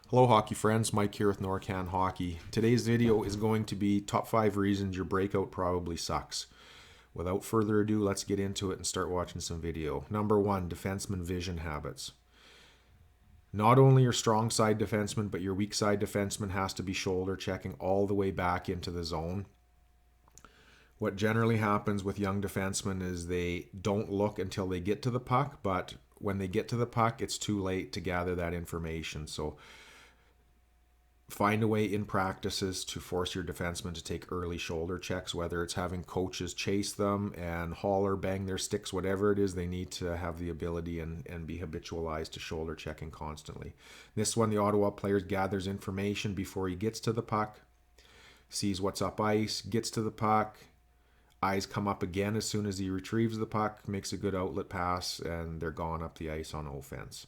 Hello hockey friends, Mike here with Norcan Hockey. Today's video is going to be top 5 reasons your breakout probably sucks. Without further ado, let's get into it and start watching some video. Number 1, defenseman vision habits. Not only your strong side defenseman, but your weak side defenseman has to be shoulder checking all the way back into the zone. What generally happens with young defensemen is they don't look until they get to the puck, but when they get to the puck, it's too late to gather that information. So find a way in practices to force your defensemen to take early shoulder checks, whether it's having coaches chase them and holler, bang their sticks, whatever it is, they need to have the ability and be habitualized to shoulder checking constantly. This one, the Ottawa players gathers information before he gets to the puck, sees what's up ice, gets to the puck, eyes come up again as soon as he retrieves the puck, makes a good outlet pass, and they're gone up the ice on offense.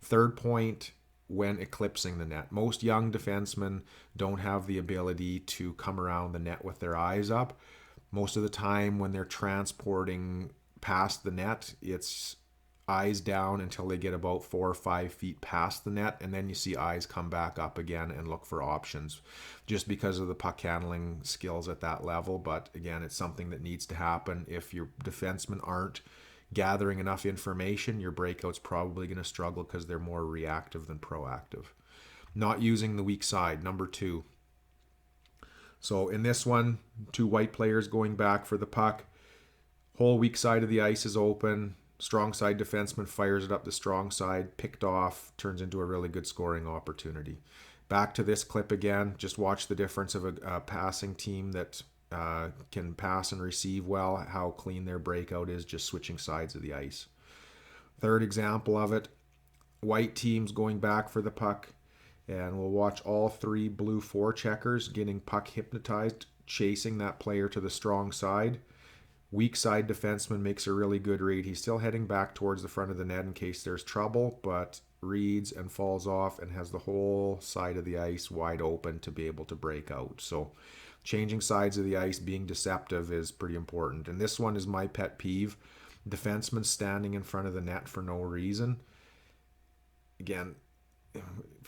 Third point, when eclipsing the net. Most young defensemen don't have the ability to come around the net with their eyes up. Most of the time when they're transporting past the net, it's eyes down until they get about 4 or 5 feet past the net, and then you see eyes come back up again and look for options just because of the puck handling skills at that level. But again, it's something that needs to happen. If your defensemen aren't gathering enough information, your breakout's probably going to struggle because they're more reactive than proactive. Not using the weak side, number 2. So in this one, 2 white players going back for the puck. Whole weak side of the ice is open. Strong side defenseman fires it up the strong side, picked off, turns into a really good scoring opportunity. Back to this clip again. Just watch the difference of a passing team that can pass and receive well, how clean their breakout is just switching sides of the ice. Third example of it, white teams going back for the puck, and we'll watch all 3 blue forecheckers getting puck hypnotized, chasing that player to the strong side. Weak side defenseman makes a really good read. He's still heading back towards the front of the net in case there's trouble, but reads and falls off and has the whole side of the ice wide open to be able to break out. So changing sides of the ice, being deceptive is pretty important. And this one is my pet peeve. Defensemen standing in front of the net for no reason. Again,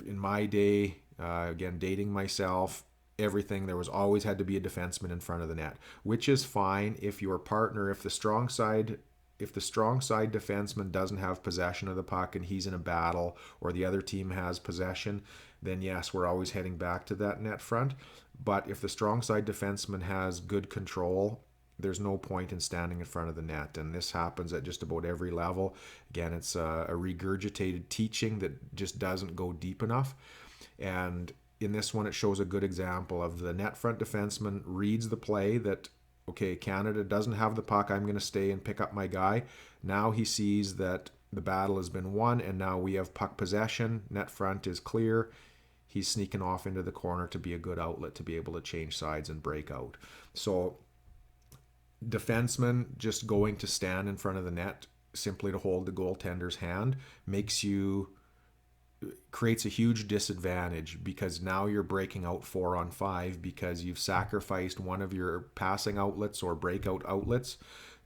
in my day, again, dating myself, everything, there was always had to be a defenseman in front of the net, which is fine if your partner, if the strong side defenseman doesn't have possession of the puck and he's in a battle, or the other team has possession, then yes, we're always heading back to that net front. But if the strong side defenseman has good control, there's no point in standing in front of the net. And this happens at just about every level. Again, it's a regurgitated teaching that just doesn't go deep enough. And in this one, it shows a good example of the net front defenseman reads the play that, okay, Canada doesn't have the puck, I'm going to stay and pick up my guy. Now he sees that the battle has been won, and now we have puck possession. Net front is clear. He's sneaking off into the corner to be a good outlet to be able to change sides and break out. So defenseman just going to stand in front of the net simply to hold the goaltender's hand creates a huge disadvantage, because now you're breaking out 4-on-5 because you've sacrificed one of your passing outlets or breakout outlets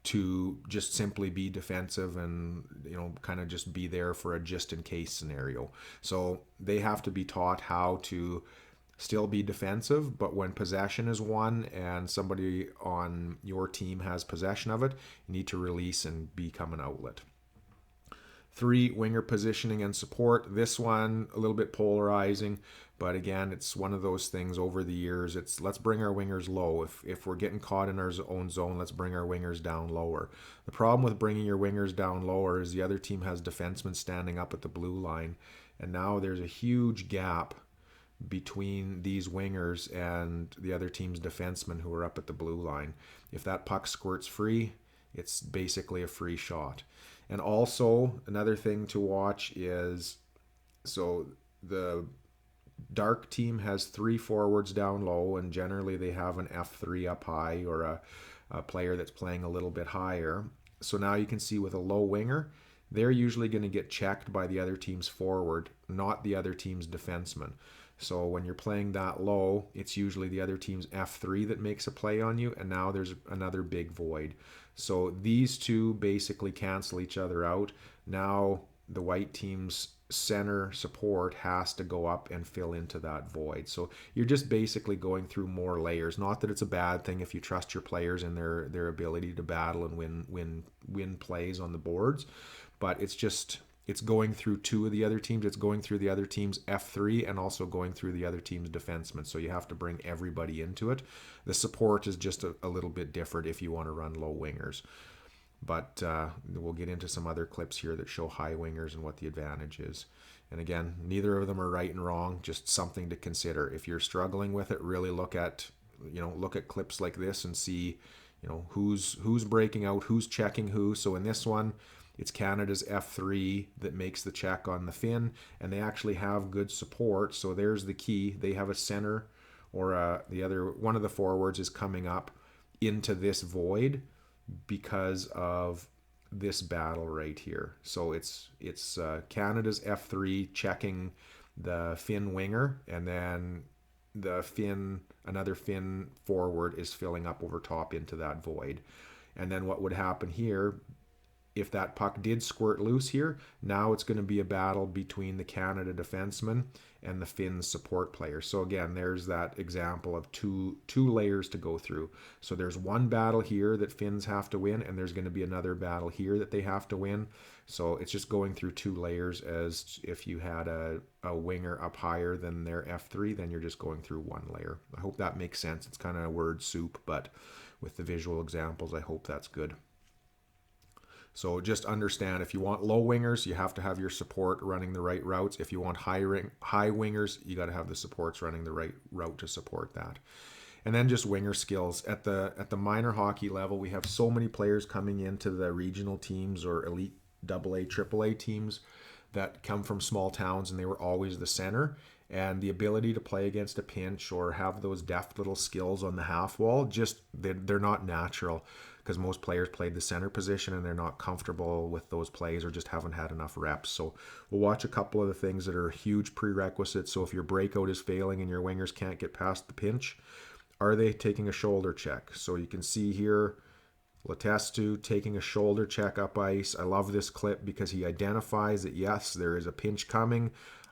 to just simply be defensive and kind of just be there for a just in case scenario. So they have to be taught how to still be defensive, but when possession is won and somebody on your team has possession of it, you need to release and become an outlet. 3, winger positioning and support. This one, a little bit polarizing, but again, it's one of those things over the years. It's let's bring our wingers low. If we're getting caught in our own zone, let's bring our wingers down lower. The problem with bringing your wingers down lower is the other team has defensemen standing up at the blue line, and now there's a huge gap between these wingers and the other team's defensemen who are up at the blue line. If that puck squirts free, it's basically a free shot. And also, another thing to watch is, so the dark team has 3 forwards down low, and generally they have an F3 up high, or a player that's playing a little bit higher. So now you can see with a low winger, they're usually going to get checked by the other team's forward, not the other team's defenseman. So when you're playing that low, it's usually the other team's F3 that makes a play on you, and now there's another big void. So these two basically cancel each other out. Now the white team's center support has to go up and fill into that void. So you're just basically going through more layers. Not that it's a bad thing if you trust your players and their ability to battle and win plays on the boards, but it's going through two of the other teams. It's going through the other team's F3 and also going through the other team's defenseman. So you have to bring everybody into it. The support is just a little bit different if you want to run low wingers. But we'll get into some other clips here that show high wingers and what the advantage is. And again, neither of them are right and wrong, just something to consider. If you're struggling with it, really look at clips like this and see, who's breaking out, who's checking who. So in this one, it's Canada's F3 that makes the check on the Finn, and they actually have good support. So there's the key. They have a center, or the other one of the forwards is coming up into this void because of this battle right here. So it's Canada's F3 checking the Finn winger, and then another Finn forward is filling up over top into that void. And then what would happen here, if that puck did squirt loose here, now it's going to be a battle between the Canada defenseman and the Finn support player. So again, there's that example of two layers to go through. So there's one battle here that Finns have to win, and there's going to be another battle here that they have to win. So it's just going through two layers, as if you had a winger up higher than their F3, then you're just going through one layer. I hope that makes sense. It's kind of a word soup, but with the visual examples, I hope that's good. So just understand, if you want low wingers, you have to have your support running the right routes. If you want high wingers, you got to have the supports running the right route to support that. And then just winger skills. At the minor hockey level, we have so many players coming into the regional teams or elite AA, AAA teams that come from small towns, and they were always the center. And the ability to play against a pinch or have those deft little skills on the half wall, just they're not natural, because most players played the center position and they're not comfortable with those plays or just haven't had enough reps. So we'll watch a couple of the things that are huge prerequisites. So if your breakout is failing and your wingers can't get past the pinch, are they taking a shoulder check? So you can see here, Letestu taking a shoulder check up ice. I love this clip because he identifies that, yes, there is a pinch coming.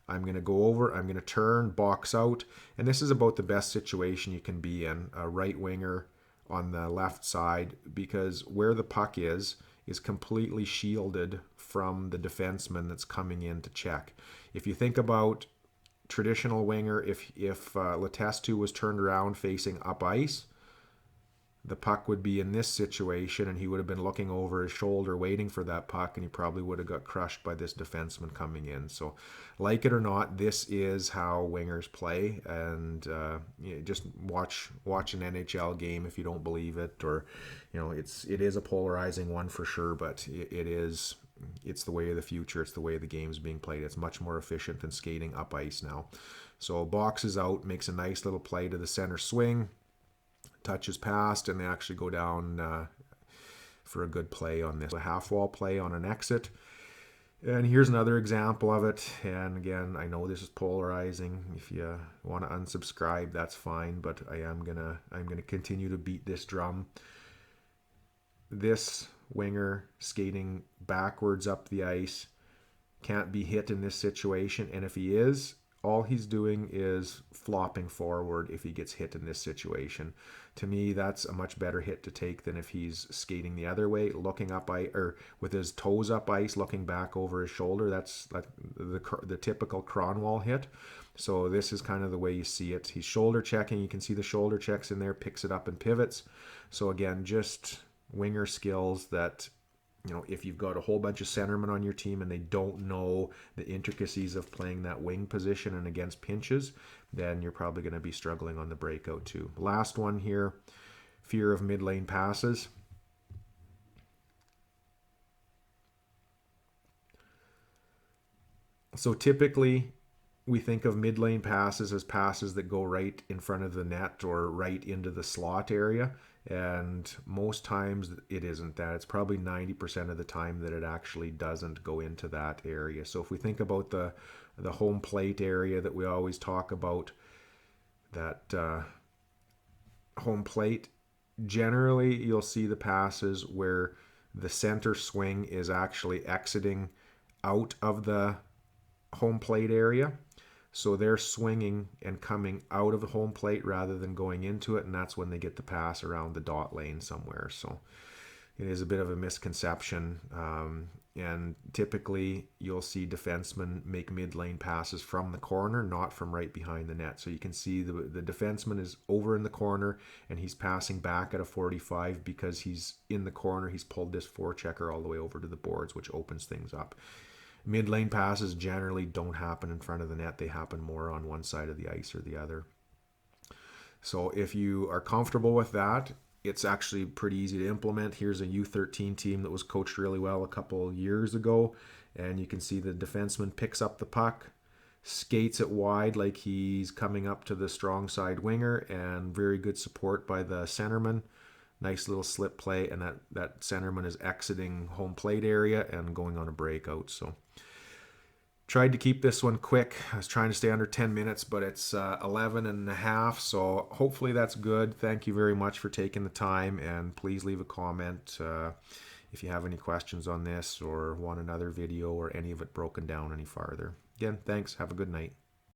I'm going to go over, I'm going to turn, box out. And this is about the best situation you can be in, a right winger on the left side, because where the puck is completely shielded from the defenseman that's coming in to check. If you think about traditional winger, if Letestu was turned around facing up ice, the puck would be in this situation, and he would have been looking over his shoulder waiting for that puck, and he probably would have got crushed by this defenseman coming in. So like it or not, this is how wingers play. And just watch an NHL game if you don't believe it, or it is a polarizing one for sure, but it's the way of the future. It's the way the game's being played. It's much more efficient than skating up ice now. So boxes out, makes a nice little play to the center swing, touches past, and they actually go down for a good play on this. A half wall play on an exit. And here's another example of it. And again, I know this is polarizing. If you want to unsubscribe, that's fine, but I'm gonna continue to beat this drum. This winger skating backwards up the ice can't be hit in this situation, and if he is, all he's doing is flopping forward if he gets hit in this situation. To me, that's a much better hit to take than if he's skating the other way, looking up ice, or with his toes up ice, looking back over his shoulder. That's like the typical Cronwall hit. So this is kind of the way you see it. He's shoulder checking. You can see the shoulder checks in there, picks it up and pivots. So again, just winger skills that, if you've got a whole bunch of centermen on your team and they don't know the intricacies of playing that wing position and against pinches, then you're probably going to be struggling on the breakout too. Last one here, fear of mid-lane passes. So typically, we think of mid-lane passes as passes that go right in front of the net or right into the slot area. And most times it isn't that. It's probably 90% of the time that it actually doesn't go into that area. So if we think about the home plate area that we always talk about, that home plate, generally you'll see the passes where the center swing is actually exiting out of the home plate area. So they're swinging and coming out of the home plate rather than going into it, and that's when they get the pass around the dot lane somewhere. So it is a bit of a misconception. And typically you'll see defensemen make mid-lane passes from the corner, not from right behind the net. So you can see the defenseman is over in the corner and he's passing back at a 45 because he's in the corner. He's pulled this forechecker all the way over to the boards, which opens things up. Mid-lane passes generally don't happen in front of the net. They happen more on one side of the ice or the other. So if you are comfortable with that, it's actually pretty easy to implement. Here's a U13 team that was coached really well a couple years ago. And you can see the defenseman picks up the puck, skates it wide like he's coming up to the strong side winger, and very good support by the centerman. Nice little slip play, and that centerman is exiting home plate area and going on a breakout. So tried to keep this one quick. I was trying to stay under 10 minutes, but it's 11 and a half. So hopefully that's good. Thank you very much for taking the time, and please leave a comment if you have any questions on this or want another video or any of it broken down any farther. Again, thanks. Have a good night.